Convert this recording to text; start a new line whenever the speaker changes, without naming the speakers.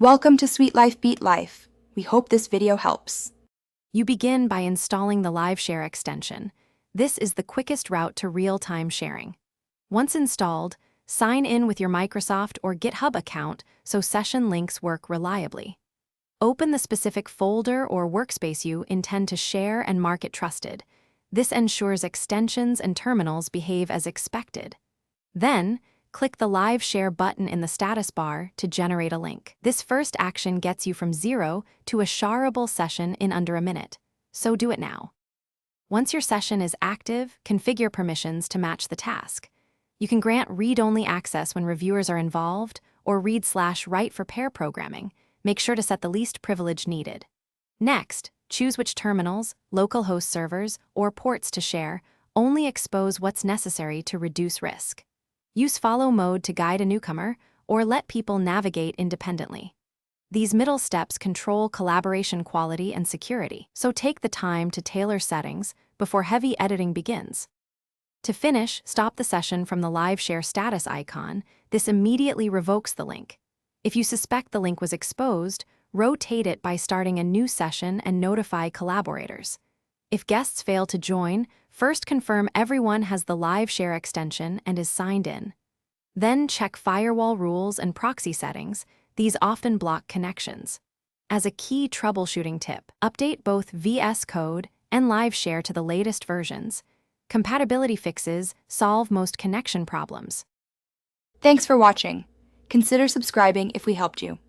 Welcome to Sweet Life Beat Life. We hope this video helps.
You begin by installing the Live Share extension. This is the quickest route to real-time sharing. Once installed, sign in with your Microsoft or GitHub account so session links work reliably. Open the specific folder or workspace you intend to share and mark it trusted. This ensures extensions and terminals behave as expected. Then, click the Live Share button in the status bar to generate a link. This first action gets you from 0 to a shareable session in under a minute, so do it now. Once your session is active, configure permissions to match the task. You can grant read-only access when reviewers are involved or read/write for pair programming. Make sure to set the least privilege needed. Next, choose which terminals, local host servers, or ports to share. Only expose what's necessary to reduce risk. Use follow mode to guide a newcomer, or let people navigate independently. These middle steps control collaboration quality and security, so take the time to tailor settings before heavy editing begins. To finish, stop the session from the Live Share status icon. This immediately revokes the link. If you suspect the link was exposed, rotate it by starting a new session and notify collaborators. If guests fail to join, first confirm everyone has the Live Share extension and is signed in. Then check firewall rules and proxy settings. These often block connections. As a key troubleshooting tip, update both VS Code and Live Share to the latest versions. Compatibility fixes solve most connection problems.
Thanks for watching. Consider subscribing if we helped you.